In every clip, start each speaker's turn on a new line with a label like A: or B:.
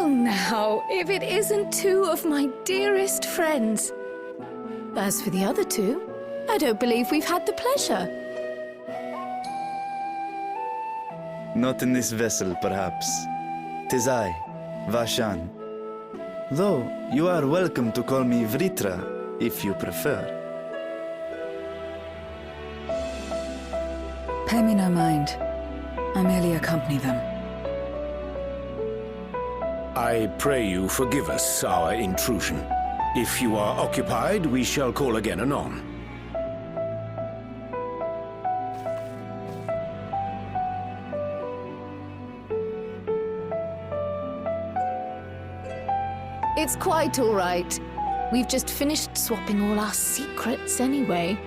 A: Come now, if it isn't two of my dearest friends. As for the other two, I don't believe we've had the pleasure.
B: Not in this vessel, perhaps. 'Tis I, Vashan. Though you are welcome to call me Vritra, if you prefer.
C: Pay me no mind. I merely accompany them.
D: I pray you forgive us our intrusion. If you are occupied, we shall call again anon.
A: It's quite all right. We've just finished swapping all our secrets anyway.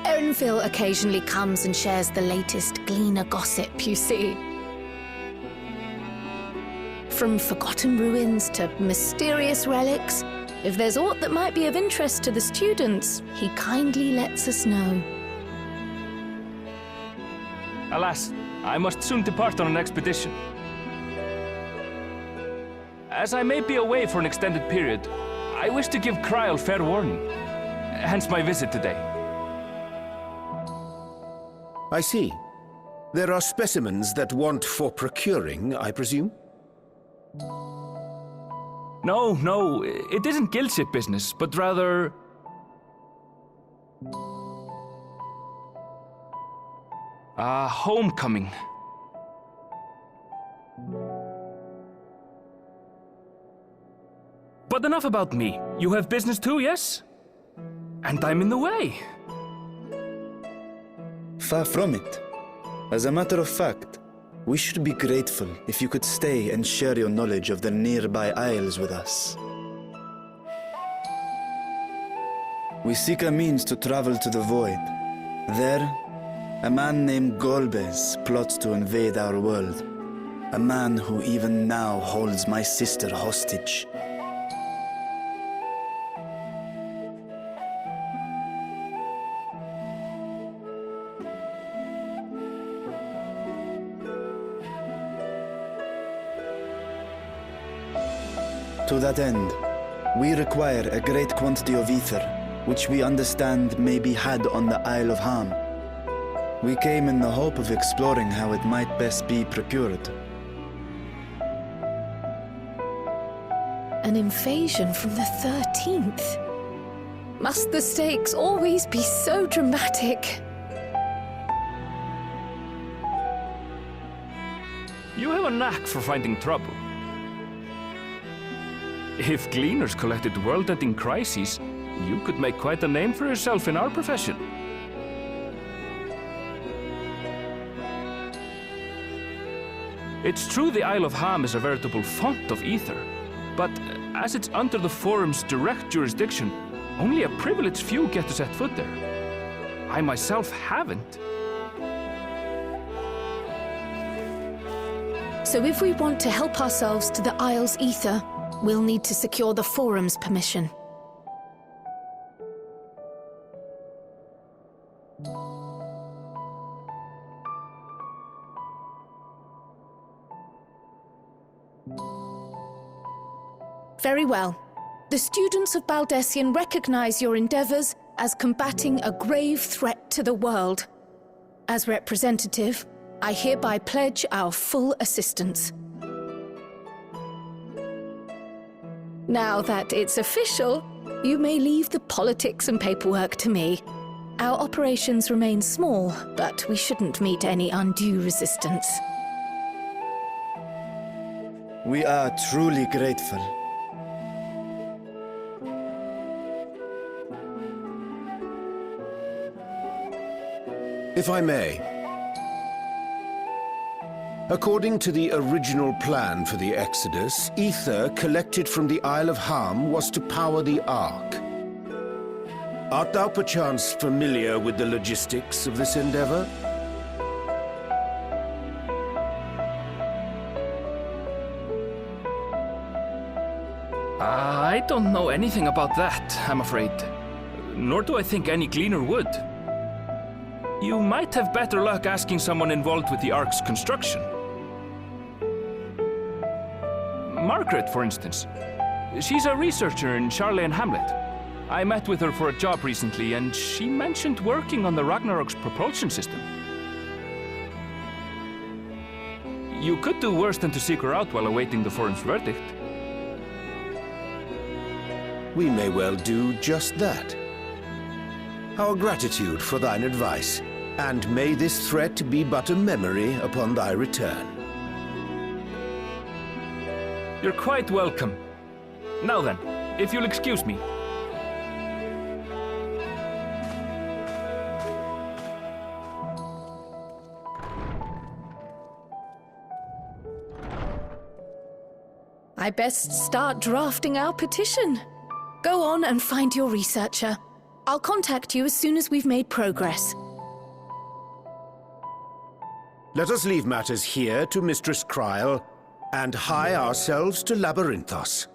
A: Erenville occasionally comes and shares the latest Gleaner gossip, you see. From forgotten ruins to mysterious relics, if there's aught that might be of interest to the students, he kindly lets us know.
E: Alas, I must soon depart on an expedition. As I may be away for an extended period, I wish to give Kryl fair warning. Hence my visit today.
D: I see. There are specimens that want for procuring, I presume?
E: No, it isn't guildship business, but rather... homecoming. But enough about me. You have business too, yes? And I'm in the way.
B: Far from it. As a matter of fact, we should be grateful if you could stay and share your knowledge of the nearby isles with us. We seek a means to travel to the Void. There, a man named Golbez plots to invade our world. A man who even now holds my sister hostage. To that end, we require a great quantity of ether, which we understand may be had on the Isle of Haam. We came in the hope of exploring how it might best be procured.
A: An invasion from the 13th? Must the stakes always be so dramatic?
E: You have a knack for finding trouble. If Gleaners collected world-ending crises, you could make quite a name for yourself in our profession. It's true the Isle of Haam is a veritable font of ether, but as it's under the Forum's direct jurisdiction, only a privileged few get to set foot there. I myself haven't.
A: So if we want to help ourselves to the Isle's ether, we'll need to secure the Forum's permission. Very well. The students of Baldessian recognize your endeavors as combating a grave threat to the world. As representative, I hereby pledge our full assistance. Now that it's official, you may leave the politics and paperwork to me. Our operations remain small, but we shouldn't meet any undue resistance.
B: We are truly grateful.
D: If I may. According to the original plan for the Exodus, ether collected from the Isle of Haam was to power the Ark. Art thou perchance familiar with the logistics of this endeavor?
E: I don't know anything about that, I'm afraid. Nor do I think any Gleaner would. You might have better luck asking someone involved with the Ark's construction. Margaret, for instance. She's a researcher in Charlene Hamlet. I met with her for a job recently, and she mentioned working on the Ragnarok's propulsion system. You could do worse than to seek her out while awaiting the forum's verdict.
D: We may well do just that. Our gratitude for thine advice, and may this threat be but a memory upon thy return.
E: You're quite welcome. Now then, if you'll excuse me.
A: I best start drafting our petition. Go on and find your researcher. I'll contact you as soon as we've made progress.
D: Let us leave matters here to Mistress Kryl, and hie ourselves to Labyrinthos.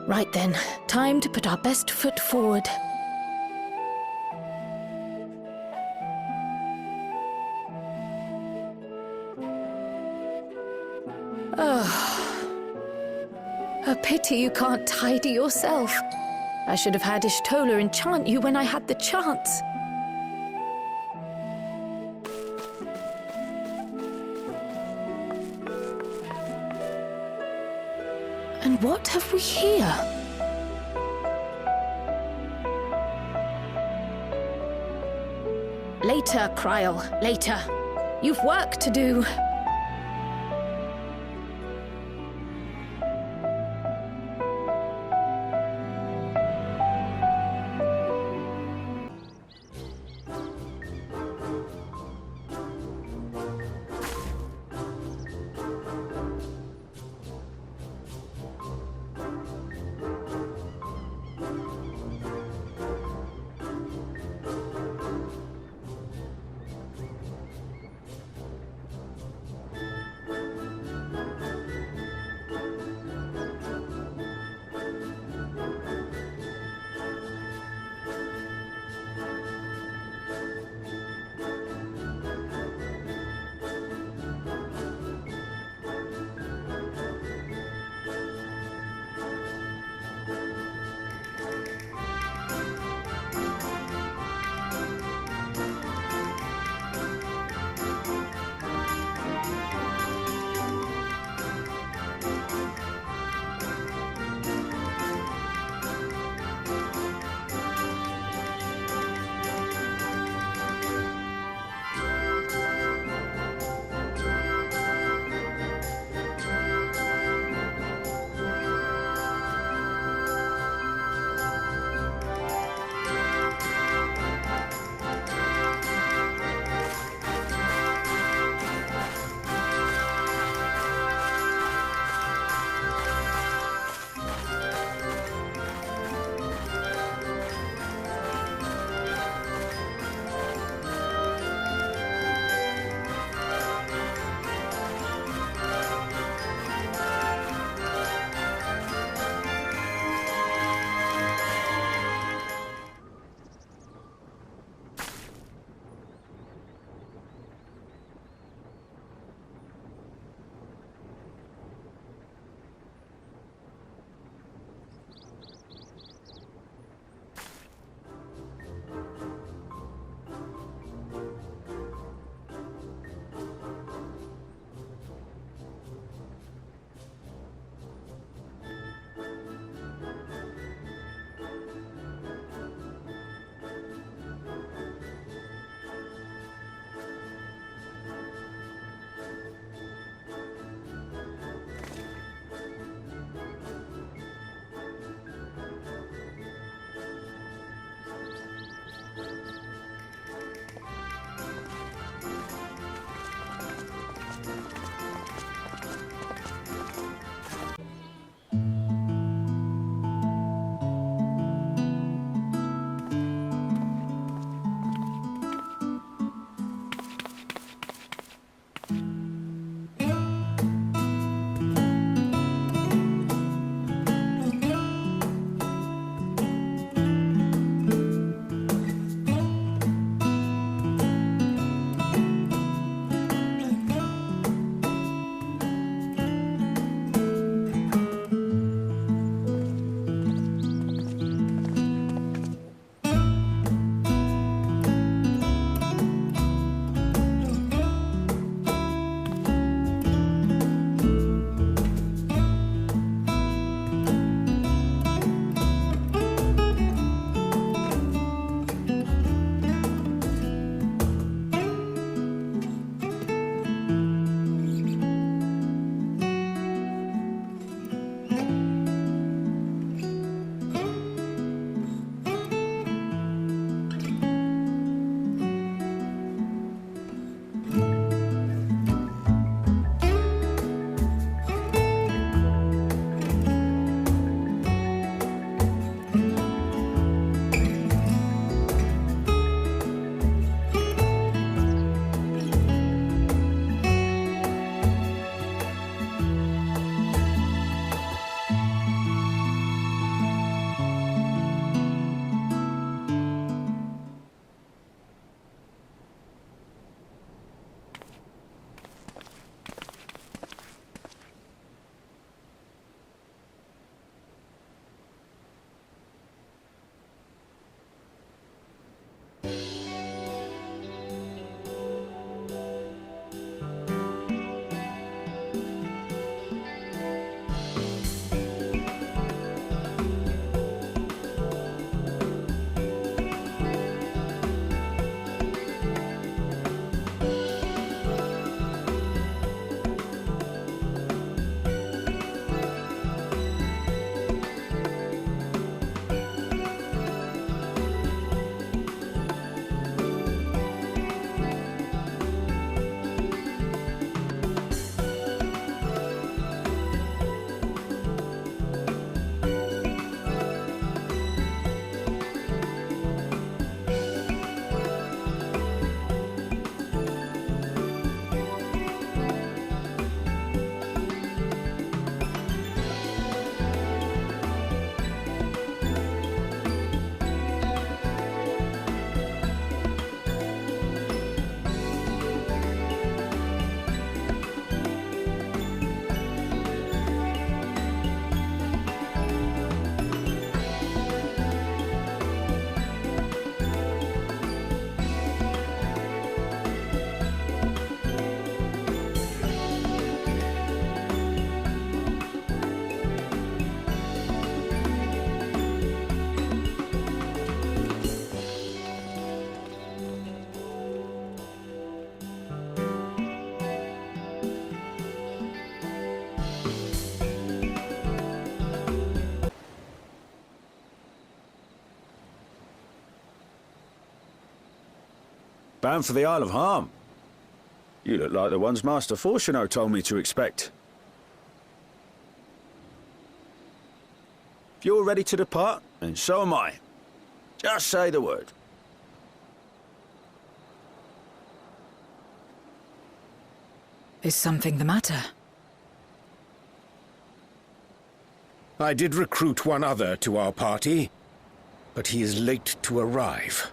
A: Right then, time to put our best foot forward. A pity you can't tidy yourself. I should have had Ishtola enchant you when I had the chance. And what have we here? Later, Kryl, later. You've work to do.
F: Bound for the Isle of Haam. You look like the ones Master Fortuno told me to expect. If you're ready to depart, then so am I. Just say the word.
C: Is something the matter?
D: I did recruit one other to our party, but he is late to arrive.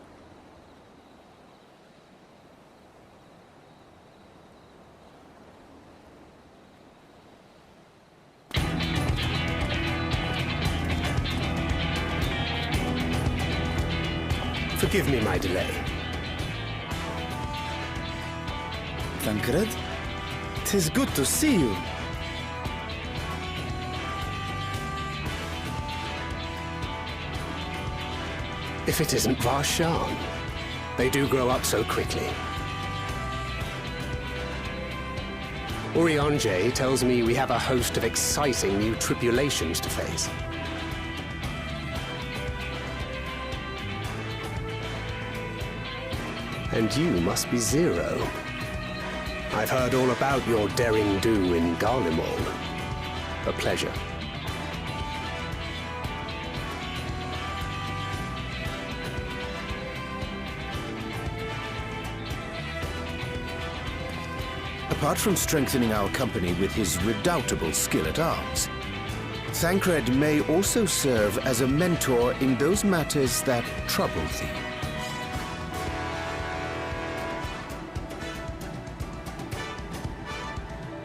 G: Forgive me my delay.
B: Thancred? 'Tis good to see you.
G: If it isn't Varshan. They do grow up so quickly. Urianger tells me we have a host of exciting new tribulations to face. And you must be Zero. I've heard all about your daring-do in Garlemald. A pleasure.
D: Apart from strengthening our company with his redoubtable skill at arms, Thancred may also serve as a mentor in those matters that trouble thee.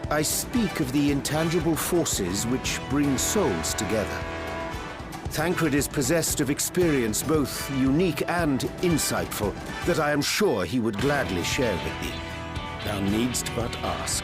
D: I speak of the intangible forces which bring souls together. Thancred is possessed of experience both unique and insightful that I am sure he would gladly share with thee. Thou needst but ask.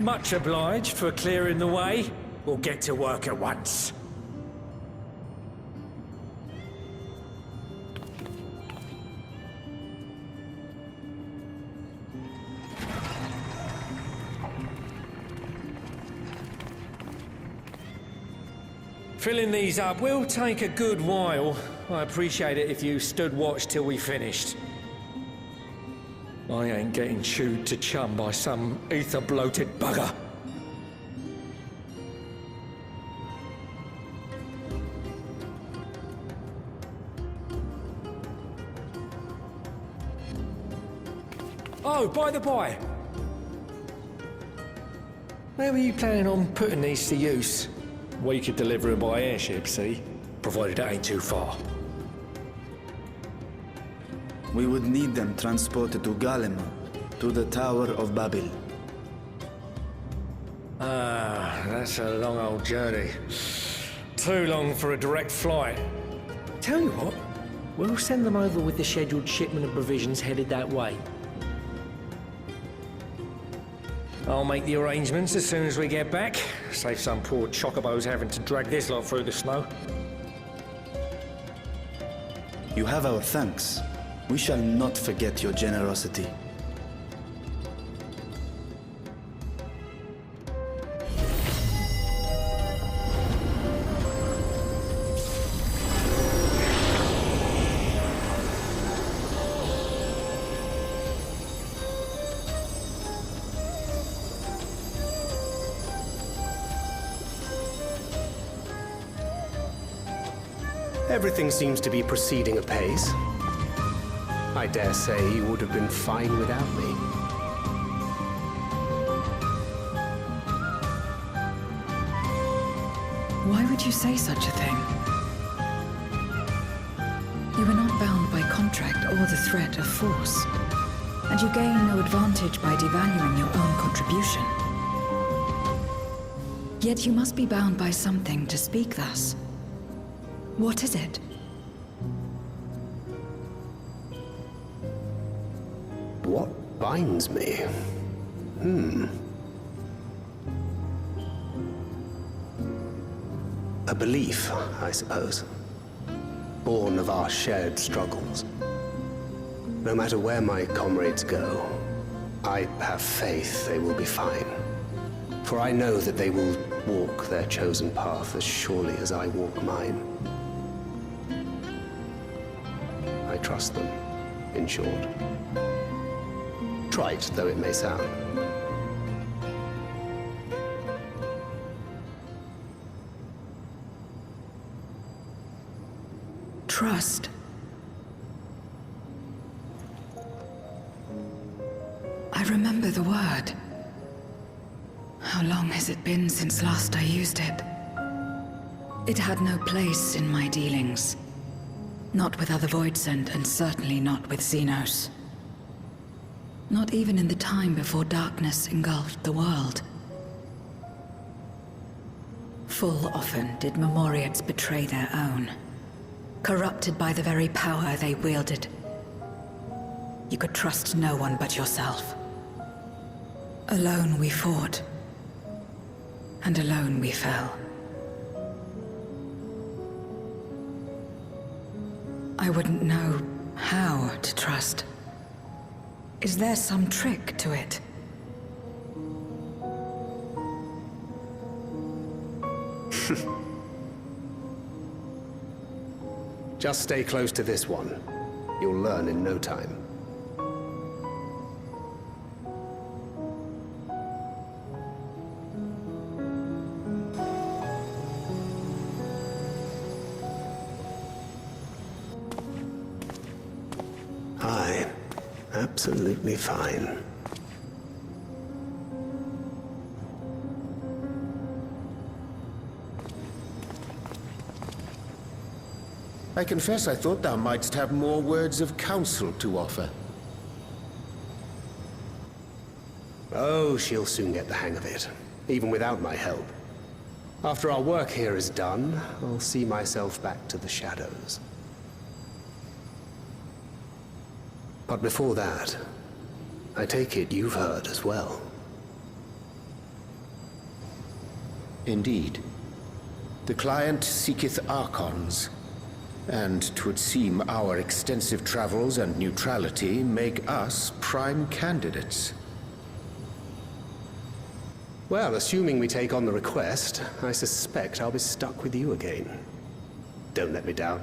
H: Much obliged for clearing the way. We'll get to work at once. Filling these up will take a good while. I appreciate it if you stood watch till we finished. I ain't getting chewed to chum by some ether-bloated bugger. Oh, by the by. Where were you planning on putting these to use? We could deliver them by airship, see? Provided it ain't too far.
B: We would need them transported to Garlemald, to the Tower of Babel.
H: Ah, that's a long old journey. Too long for a direct flight. Tell you what, we'll send them over with the scheduled shipment of provisions headed that way. I'll make the arrangements as soon as we get back. Save some poor chocobos having to drag this lot through the snow.
B: You have our thanks. We shall not forget your generosity.
G: Everything seems to be proceeding apace. I dare say you would have been fine without me.
C: Why would you say such a thing? You are not bound by contract or the threat of force, and you gain no advantage by devaluing your own contribution. Yet you must be bound by something to speak thus. What is it?
G: What binds me? A belief, I suppose. Born of our shared struggles. No matter where my comrades go, I have faith they will be fine. For I know that they will walk their chosen path as surely as I walk mine. I trust them, in short. Trite though it may sound.
C: Trust. I remember the word. How long has it been since last I used it? It had no place in my dealings. Not with other Voidsent, and certainly not with Xenos. Not even in the time before darkness engulfed the world. Full often did Memoriates betray their own, corrupted by the very power they wielded. You could trust no one but yourself. Alone we fought, and alone we fell. I wouldn't know how to trust. Is there some trick to it?
G: Just stay close to this one. You'll learn in no time. Aye, absolutely fine.
D: I confess I thought thou mightst have more words of counsel to offer.
G: Oh, she'll soon get the hang of it, even without my help. After our work here is done, I'll see myself back to the shadows. But before that, I take it you've heard as well.
D: Indeed. The client seeketh Archons, and 'twould seem our extensive travels and neutrality make us prime candidates.
G: Well, assuming we take on the request, I suspect I'll be stuck with you again. Don't let me down,